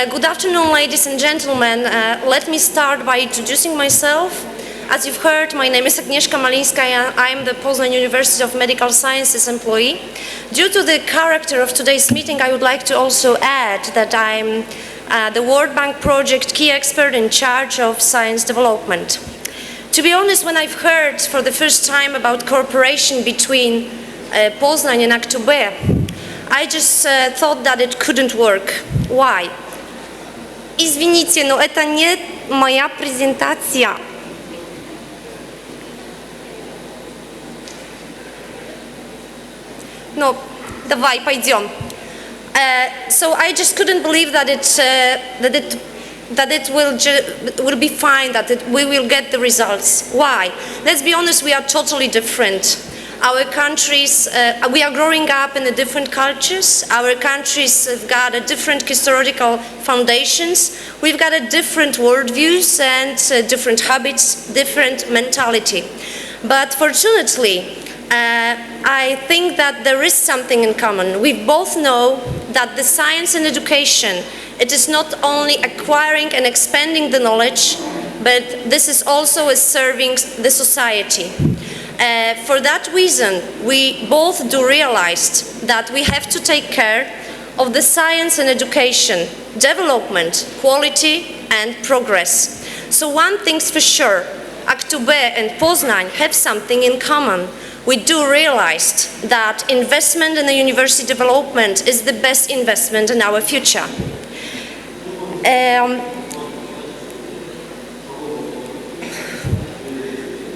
Good afternoon, ladies and gentlemen. Let me start by introducing myself. As you've heard, my name is AGNIESZKA MALINSKA. I'm the Poznań University of Medical Sciences employee. Due to the character of today's meeting, I would like to also add that I'm the World Bank project key expert in charge of science development. To be honest, when I've heard for the first time about cooperation between Poznań and AGNIESZKA, I just thought that it couldn't work. Why? Извините, но это не моя презентация. No, давай, пойдем. So I just couldn't believe that it will be fine, that we will get the results. Why? Let's be honest, we are totally different. Our countries, we are growing up in the different cultures. Our countries have got a different historical foundations. We've got a different worldviews and different habits, different mentality. But fortunately, I think that there is something in common. We both know that the science and education, it is not only acquiring and expanding the knowledge, but this is also serving the society. For that reason, we both do realize that we have to take care of the science and education, development, quality and progress. So one thing's for sure, AGNIEszka and Poznań have something in common. We do realize that investment in the university development is the best investment in our future.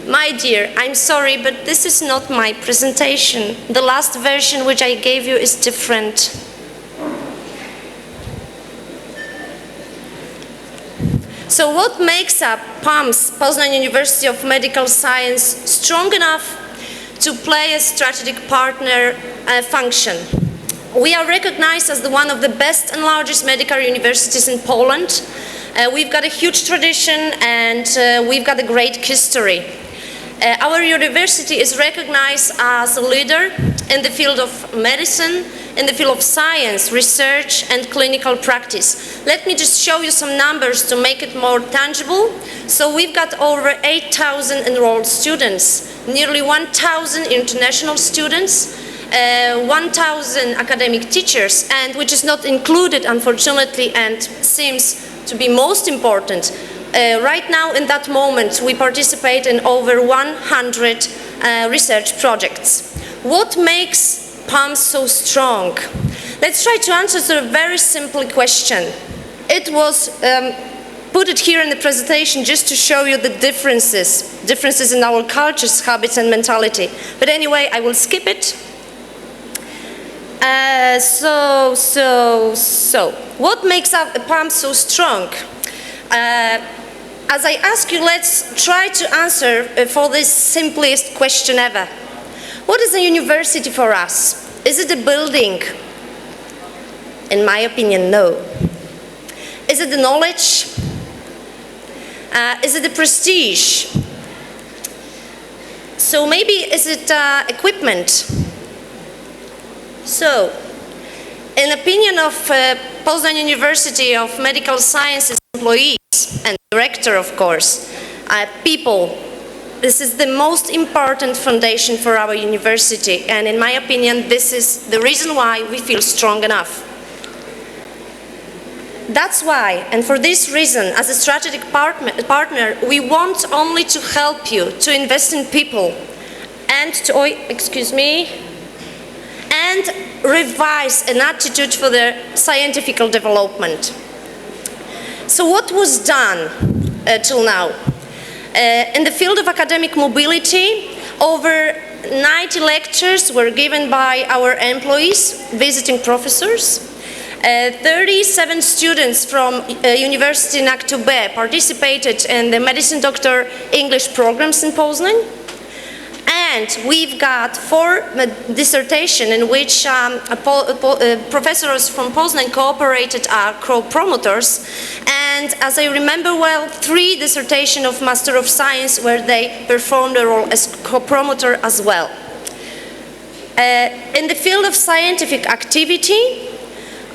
My dear, I'm sorry, but this is not my presentation. The last version which I gave you is different. So what makes up PAMS, Poznań University of Medical Science, strong enough to play a strategic partner function? We are recognized as one of the best and largest medical universities in Poland. We've got a huge tradition and we've got a great history. Our university is recognized as a leader in the field of medicine, in the field of science, research and clinical practice. Let me just show you some numbers to make it more tangible. So we've got over 8,000 enrolled students, nearly 1,000 international students, 1,000 academic teachers, and which is not included, unfortunately, and seems to be most important. Right now, in that moment, we participate in over 100 research projects. What makes PAMS so strong? Let's try to answer to a very simple question. It was put it here in the presentation just to show you the differences in our cultures, habits and mentality. But anyway, I will skip it. What makes up PAMS so strong? As I ask you, let's try to answer for this simplest question ever. What is a university for us? Is it a building? In my opinion, no. Is it the knowledge? Is it the prestige? So maybe is it equipment? So, in opinion of Poznań University of Medical Sciences employees and director, of course, people, this is the most important foundation for our university, and in my opinion, this is the reason why we feel strong enough. That's why, and for this reason, as a strategic partner, we want only to help you to invest in people and to, and revise an attitude for their scientific development. So what was done till now? In the field of academic mobility, over 90 lectures were given by our employees, visiting professors. 37 students from University in AGNIEszka participated in the Medicine Doctor English programs in Poznań. And we've got 4 dissertations in which professors from Poznań cooperated as co-promoters, and as I remember well, 3 dissertations of Master of Science where they performed a role as co-promoter as well. In the field of scientific activity,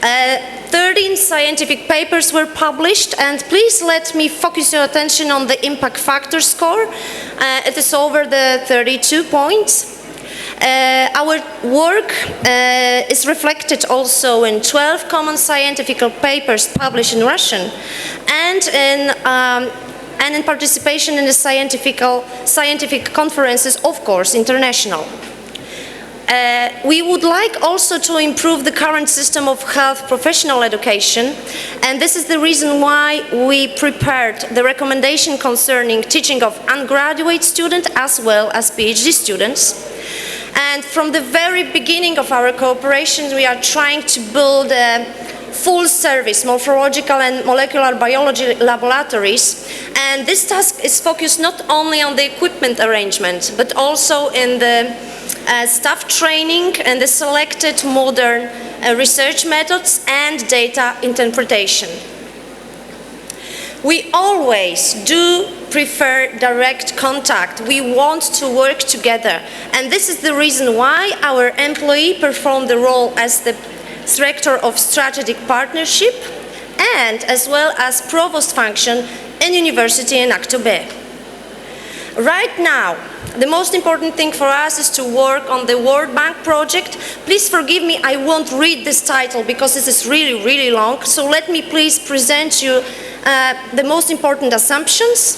13 scientific papers were published, and please let me focus your attention on the impact factor score. It is over the 32 points. Our work is reflected also in 12 common scientific papers published in Russian and in participation in the scientific conferences, of course, international. We would like also to improve the current system of health professional education, and this is the reason why we prepared the recommendation concerning teaching of undergraduate students as well as PhD students. And from the very beginning of our cooperation, we are trying to build full-service morphological and molecular biology laboratories, and this task is focused not only on the equipment arrangement, but also in the staff training and the selected modern research methods and data interpretation. We always do prefer direct contact. We want to work together, and this is the reason why our employee performed the role as the Director of Strategic Partnership and as well as Provost function in University in Aktobe. Right now, the most important thing for us is to work on the World Bank project. Please forgive me, I won't read this title because this is really, really long, so let me please present you the most important assumptions.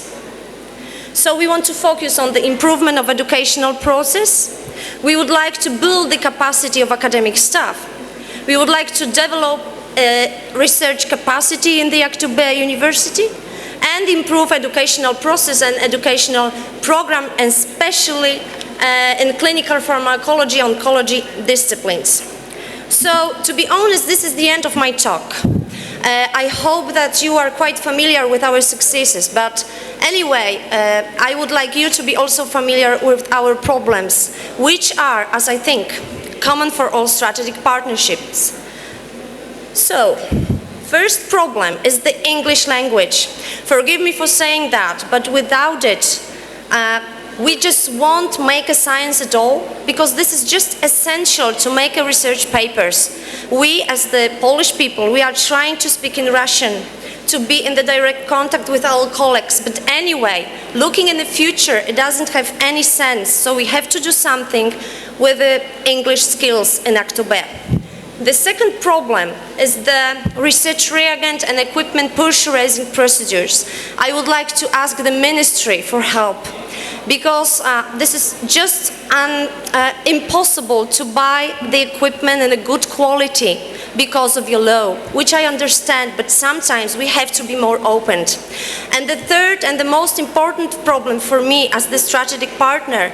So we want to focus on the improvement of educational process. We would like to build the capacity of academic staff. We would like to develop research capacity in the Aktobe University and improve educational process and educational program, and especially in clinical pharmacology, oncology disciplines. So, to be honest, this is the end of my talk. I hope that you are quite familiar with our successes, but anyway, I would like you to be also familiar with our problems, which are, as I think, common for all strategic partnerships. So, first problem is the English language. Forgive me for saying that, but without it, we just won't make a science at all, because this is just essential to make a research papers. We, as the Polish people, we are trying to speak in Russian, to be in the direct contact with our colleagues, but anyway, looking in the future, it doesn't have any sense, so we have to do something with the English skills in Aktobe. The second problem is the research reagent and equipment purchasing procedures. I would like to ask the ministry for help, because this is just impossible to buy the equipment in a good quality because of your law, which I understand, but sometimes we have to be more open. And the third and the most important problem for me as the strategic partner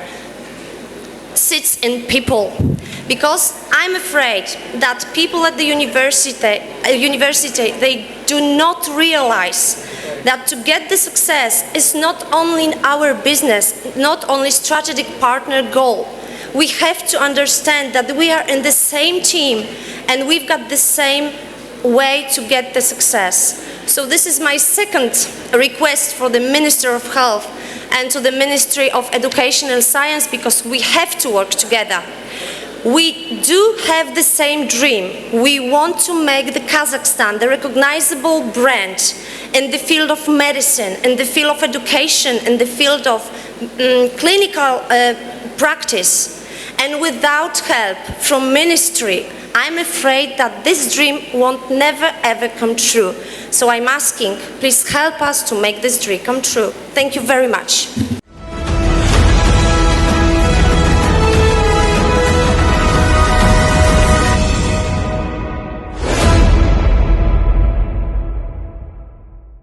sits in people, because I'm afraid that people at the university they do not realize that to get the success is not only our business, not only strategic partner goal. We have to understand that we are in the same team and we've got the same way to get the success. So this is my second request for the Minister of Health and to the Ministry of Education and Science, because we have to work together. We do have the same dream. We want to make the Kazakhstan the recognizable brand in the field of medicine, in the field of education, in the field of clinical practice. And without help from ministry, I'm afraid that this dream won't never ever come true. So I'm asking, please help us to make this dream come true. Thank you very much.